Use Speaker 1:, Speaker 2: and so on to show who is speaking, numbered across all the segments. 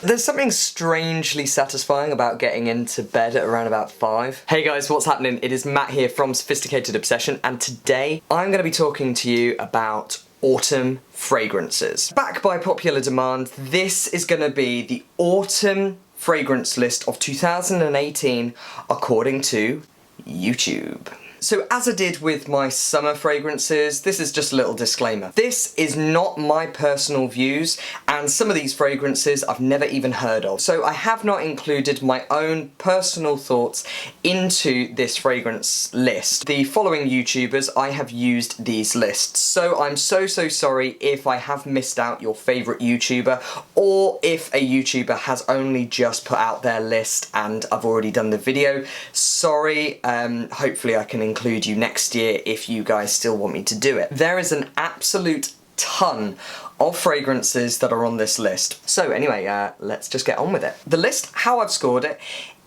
Speaker 1: There's something strangely satisfying about getting into bed at around about 5. Hey guys, what's happening? It is Matt here from Sophisticated Obsession, and today I'm going to be talking to you about autumn fragrances. Back by popular demand, this is going to be the autumn fragrance list of 2018 according to YouTube. So as I did with my summer fragrances, this is just a little disclaimer. This is not my personal views, and some of these fragrances I've never even heard of. So I have not included my own personal thoughts into this fragrance list. The following YouTubers, I have used these lists. So I'm so sorry if I have missed out your favourite YouTuber, or if a YouTuber has only just put out their list and I've already done the video. Sorry, hopefully I can include you next year if you guys still want me to do it. There is an absolute ton of fragrances that are on this list. So anyway, let's just get on with it. The list, how I've scored it,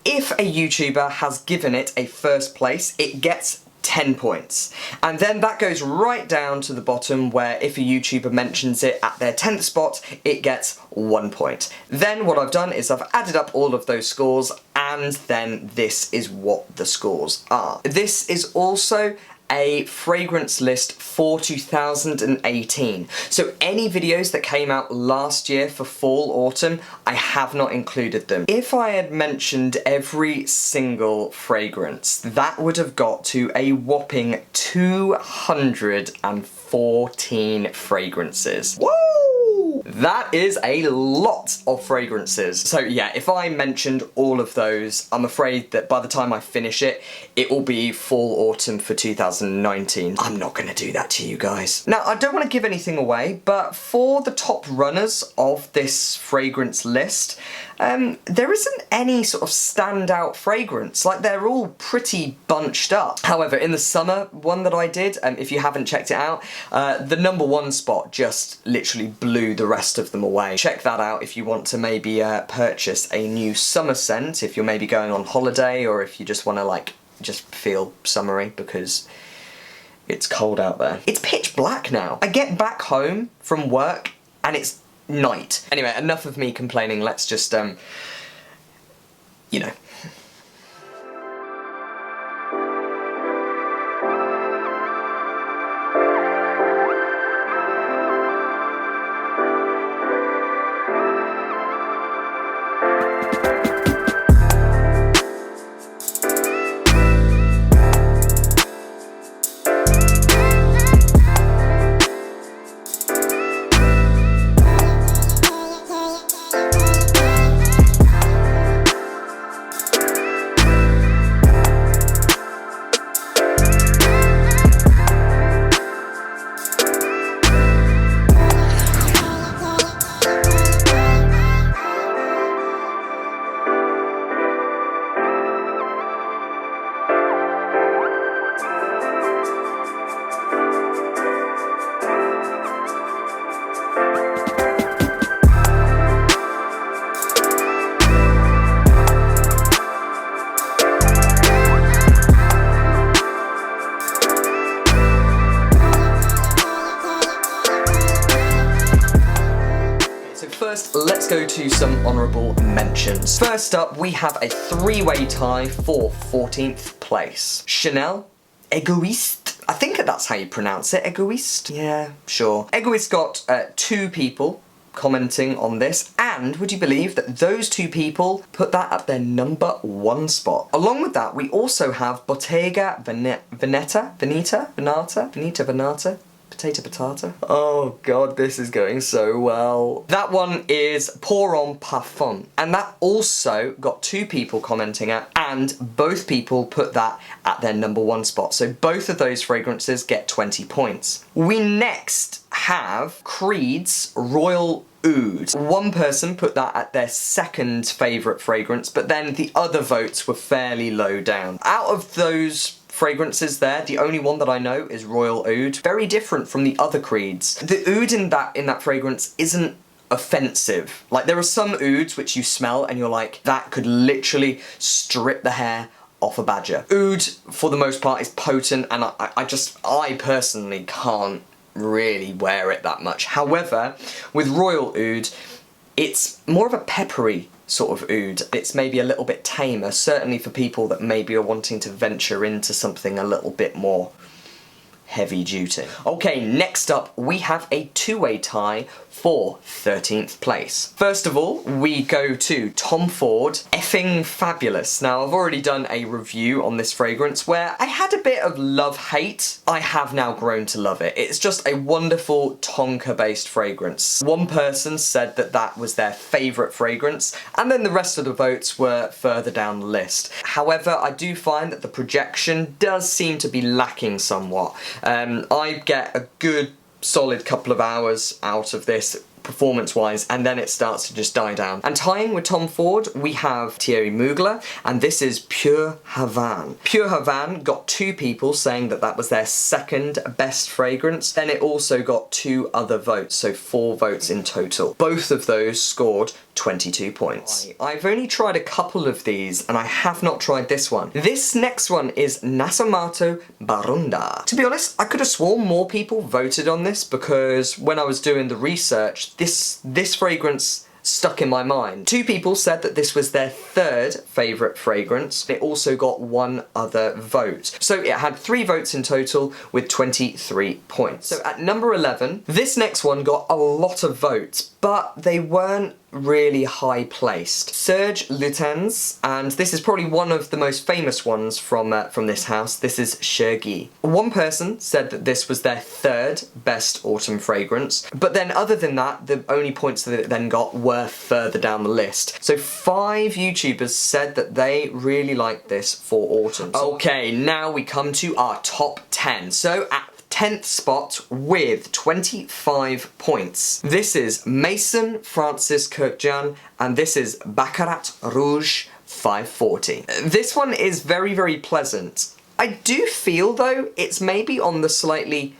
Speaker 1: if a YouTuber has given it a first place, it gets 10 points. And then that goes right down to the bottom where if a YouTuber mentions it at their 10th spot, it gets 1 point. Then what I've done is I've added up all of those scores, and then this is what the scores are. This is also a fragrance list for 2018. So any videos that came out last year for fall, autumn, I have not included them. If I had mentioned every single fragrance, that would have got to a whopping 214 fragrances. Woo! That is a lot of fragrances. So yeah, if I mentioned all of those, I'm afraid that by the time I finish it, it will be fall autumn for 2019. I'm not going to do that to you guys. Now, I don't want to give anything away, but for the top runners of this fragrance list, there isn't any sort of standout fragrance. Like, they're all pretty bunched up. However, in the summer one that I did, if you haven't checked it out, the #1 spot just literally blew the rest of them away. Check that out if you want to maybe purchase a new summer scent, if you're maybe going on holiday, or if you just want to like just feel summery because it's cold out there. It's pitch black now. I get back home from work and it's night. Anyway, enough of me complaining, let's just, you know. Let's go to some honourable mentions. First up, we have a 3-way tie for 14th place. Chanel, Egoiste. I think that's how you pronounce it, Egoiste? Yeah, sure. Egoiste got 2 people commenting on this, and would you believe that those 2 people put that at their #1 spot. Along with that, we also have Bottega Veneta. Potato. Oh god, this is going so well. That one is Pour en Parfum, and that also got 2 people commenting at, and both people put that at their #1 spot. So both of those fragrances get 20 points. We next have Creed's Royal Oud. One person put that at their 2nd favourite fragrance, but then the other votes were fairly low down. Out of those fragrances there, the only one that I know is Royal Oud. Very different from the other Creeds. The oud in that fragrance isn't offensive. Like, there are some ouds which you smell and you're like, that could literally strip the hair off a badger. Oud, for the most part, is potent, and I personally can't really wear it that much. However, with Royal Oud, It's more of a peppery sort of oud. It's maybe a little bit tamer, certainly for people that maybe are wanting to venture into something a little bit more heavy duty. Okay, next up we have a two-way tie for 13th place. First of all, we go to Tom Ford Effing Fabulous. Now, I've already done a review on this fragrance where I had a bit of love-hate. I have now grown to love it. It's just a wonderful tonka-based fragrance. One person said that that was their favourite fragrance, and then the rest of the votes were further down the list. However, I do find that the projection does seem to be lacking somewhat. I get a good solid couple of hours out of this performance-wise, and then it starts to just die down. And tying with Tom Ford, we have Thierry Mugler, and this is Pure Havane. Pure Havane got 2 people saying that that was their second best fragrance. Then it also got 2 other votes, so 4 votes in total. Both of those scored 22 points. I've only tried a couple of these, and I have not tried this one. This next one is Nasomato Barunda. To be honest, I could have sworn more people voted on this, because when I was doing the research, this fragrance stuck in my mind. 2 people said that this was their 3rd favourite fragrance. It also got 1 other vote. So it had 3 votes in total with 23 points. So at number 11, this next one got a lot of votes, but they weren't really high placed. Serge Lutens, and this is probably one of the most famous ones from this house. This is Shergi. One person said that this was their 3rd best autumn fragrance, but then other than that, the only points that it then got were further down the list. So 5 YouTubers said that they really liked this for autumn. Okay, now we come to our top 10. So at 10th spot with 25 points. This is Mason Francis Kirkjan, and this is Baccarat Rouge 540. This one is very, very pleasant. I do feel, though, it's maybe on the slightly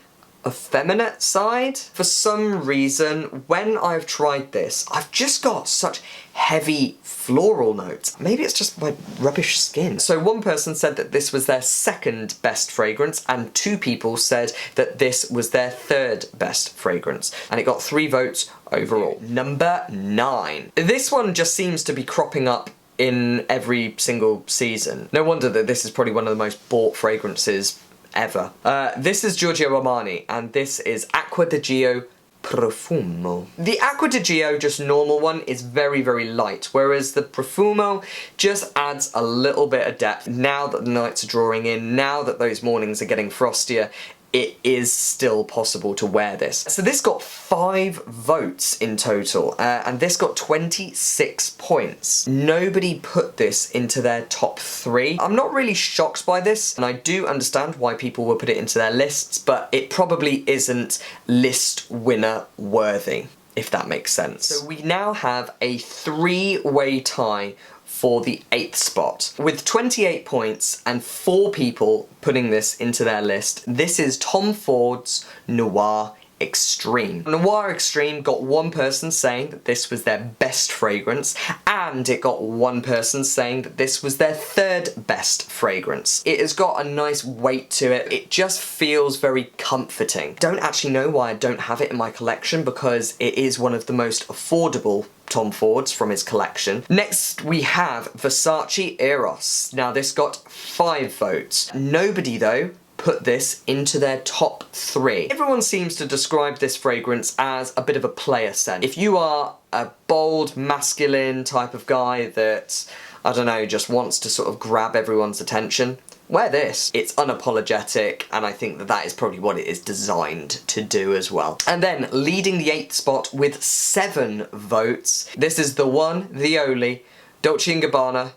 Speaker 1: effeminate side. For some reason, when I've tried this, I've just got such heavy floral notes. Maybe it's just my rubbish skin. So one person said that this was their 2nd best fragrance, and 2 people said that this was their 3rd best fragrance, and it got 3 votes overall. Number 9. This one just seems to be cropping up in every single season. No wonder that this is probably one of the most bought fragrances ever. This is Giorgio Armani, and this is Acqua di Gio Profumo. The Acqua di Gio, just normal one, is very, very light, whereas the Profumo just adds a little bit of depth. Now that the nights are drawing in, now that those mornings are getting frostier, it is still possible to wear this. So this got 5 votes in total, and this got 26 points. Nobody put this into their top 3. I'm not really shocked by this, and I do understand why people will put it into their lists, but it probably isn't list winner worthy, if that makes sense. So we now have a 3-way tie for the 8th spot. With 28 points and 4 people putting this into their list, this is Tom Ford's Noir Extreme. Noir Extreme got 1 person saying that this was their best fragrance, and it got 1 person saying that this was their 3rd best fragrance. It has got a nice weight to it. It just feels very comforting. Don't actually know why I don't have it in my collection, because it is one of the most affordable Tom Fords from his collection. Next we have Versace Eros. Now this got 5 votes. Nobody though put this into their top 3. Everyone seems to describe this fragrance as a bit of a player scent. If you are a bold, masculine type of guy that, I don't know, just wants to sort of grab everyone's attention, wear this. It's unapologetic, and I think that that is probably what it is designed to do as well. And then, leading the 8th spot with 7 votes, this is the one, the only, Dolce & Gabbana,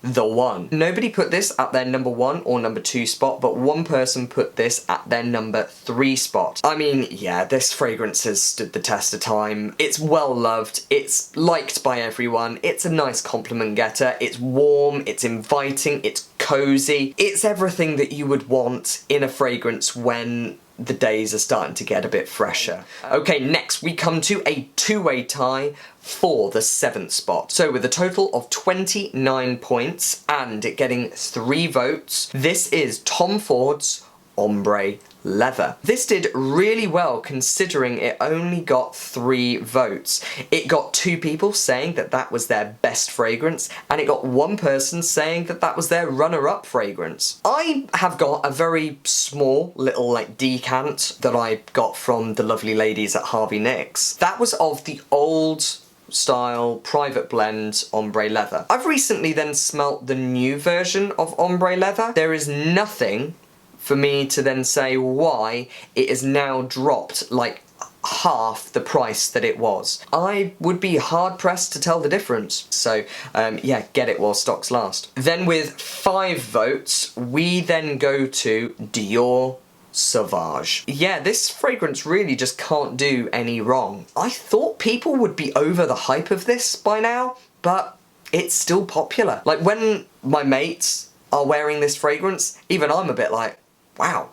Speaker 1: The One. Nobody put this at their number 1 or number 2 spot, but 1 person put this at their number 3 spot. I mean, yeah, this fragrance has stood the test of time. It's well loved, it's liked by everyone, it's a nice compliment getter, it's warm, it's inviting, it's cozy. It's everything that you would want in a fragrance when the days are starting to get a bit fresher. Okay, next we come to a 2-way tie for the 7th spot. So with a total of 29 points and it getting 3 votes, this is Tom Ford's Ombre Leather. This did really well considering it only got 3 votes. It got 2 people saying that that was their best fragrance, and it got 1 person saying that that was their runner-up fragrance. I have got a very small little like decant that I got from the lovely ladies at Harvey Nicks. That was of the old style private blend ombre leather. I've recently then smelt the new version of ombre leather. There is nothing for me to then say why it is now dropped like half the price that it was. I would be hard pressed to tell the difference. So yeah, get it while stocks last. Then with 5 votes, we then go to Dior Sauvage. Yeah, this fragrance really just can't do any wrong. I thought people would be over the hype of this by now, but it's still popular. Like when my mates are wearing this fragrance, even I'm a bit like, wow,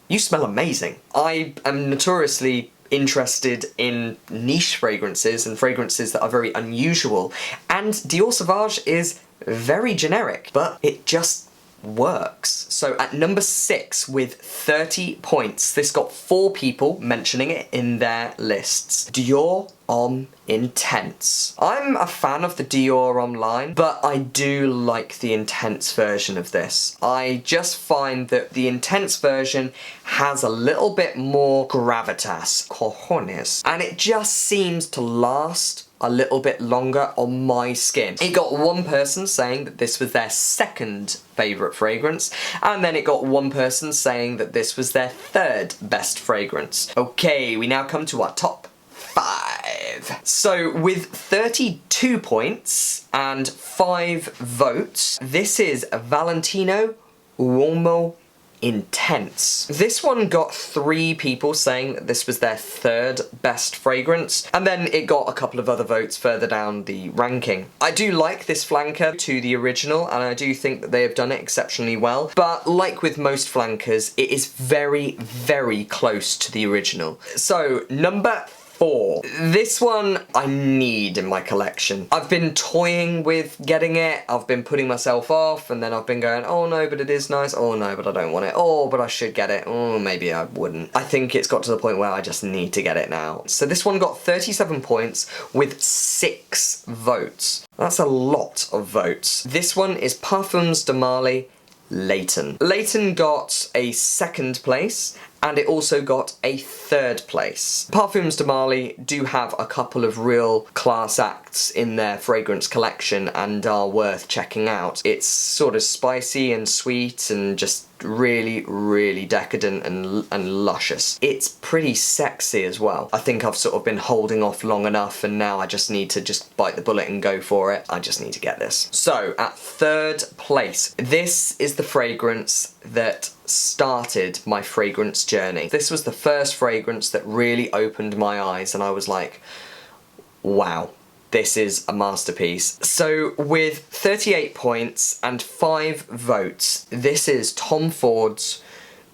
Speaker 1: you smell amazing. I am notoriously interested in niche fragrances and fragrances that are very unusual, and Dior Sauvage is very generic, but it just works. So at number 6 with 30 points, this got 4 people mentioning it in their lists. Dior Homme Intense. I'm a fan of the Dior Homme line, but I do like the Intense version of this. I just find that the Intense version has a little bit more gravitas, cojones, and it just seems to last a little bit longer on my skin. It got 1 person saying that this was their second favourite fragrance, and then it got 1 person saying that this was their 3rd best fragrance. Okay, we now come to our top 5. So with 32 points and 5 votes, this is Valentino Uomo Intense. This one got 3 people saying that this was their 3rd best fragrance, and then it got a couple of other votes further down the ranking. I do like this flanker to the original, and I do think that they have done it exceptionally well, but like with most flankers, it is very, very close to the original. So, number 4. This one I need in my collection. I've been toying with getting it, I've been putting myself off, and then I've been going, oh no, but it is nice, oh no, but I don't want it, oh, but I should get it, oh, maybe I wouldn't. I think it's got to the point where I just need to get it now. So this one got 37 points with 6 votes. That's a lot of votes. This one is Parfums de Marly Layton. Layton got a 2nd place, and it also got a 3rd place. Parfums de Marly do have a couple of real class acts in their fragrance collection and are worth checking out. It's sort of spicy and sweet and just really, really decadent and luscious. It's pretty sexy as well. I think I've sort of been holding off long enough, and now I just need to just bite the bullet and go for it. I just need to get this. So, at 3rd place, this is the fragrance that started my fragrance journey. This was the first fragrance that really opened my eyes, and I was like, wow. This is a masterpiece. So with 38 points and 5 votes, this is Tom Ford's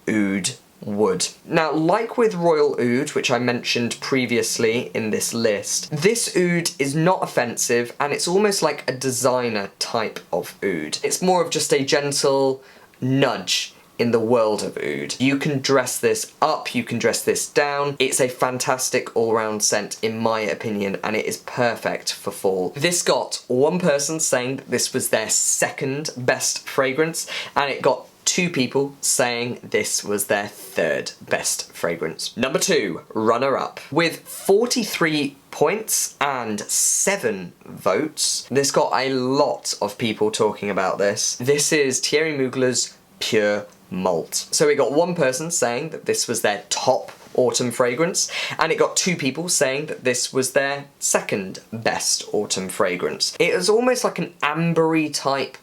Speaker 1: Oud Wood. Now, like with Royal Oud, which I mentioned previously in this list, this oud is not offensive, and it's almost like a designer type of oud. It's more of just a gentle nudge in the world of oud. You can dress this up, you can dress this down. It's a fantastic all-round scent in my opinion, and it is perfect for fall. This got 1 person saying that this was their 2nd best fragrance, and it got 2 people saying this was their 3rd best fragrance. Number 2, runner-up. With 43 points and 7 votes, this got a lot of people talking about this. This is Thierry Mugler's Pure Malt. So it got 1 person saying that this was their top autumn fragrance, and it got 2 people saying that this was their 2nd best autumn fragrance. It was almost like an ambery type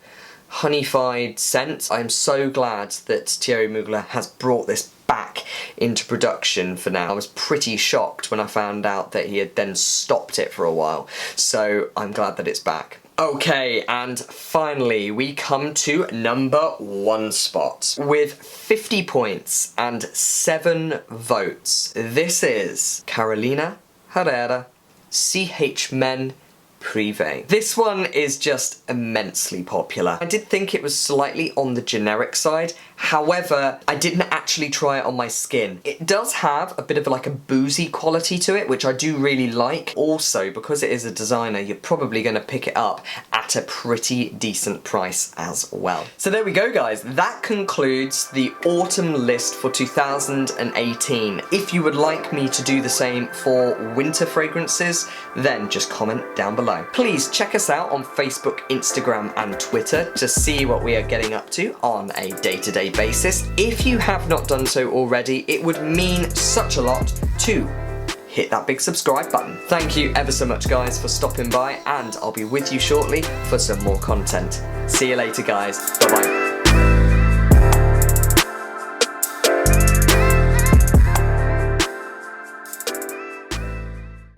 Speaker 1: honeyfied scent. I'm so glad that Thierry Mugler has brought this back into production for now. I was pretty shocked when I found out that he had then stopped it for a while, so I'm glad that it's back. Okay, and finally we come to number 1 spot. With 50 points and 7 votes, this is Carolina Herrera CH Men Privé. This one is just immensely popular. I did think it was slightly on the generic side, however, I didn't actually try it on my skin. It does have a bit of like a boozy quality to it, which I do really like. Also, because it is a designer, you're probably going to pick it up at a pretty decent price as well. So there we go, guys. That concludes the autumn list for 2018. If you would like me to do the same for winter fragrances, then just comment down below. Please check us out on Facebook, Instagram and Twitter to see what we are getting up to on a day-to-day basis. If you have not done so already, it would mean such a lot to hit that big subscribe button. Thank you ever so much, guys, for stopping by, and I'll be with you shortly for some more content. See you later, guys. Bye-bye.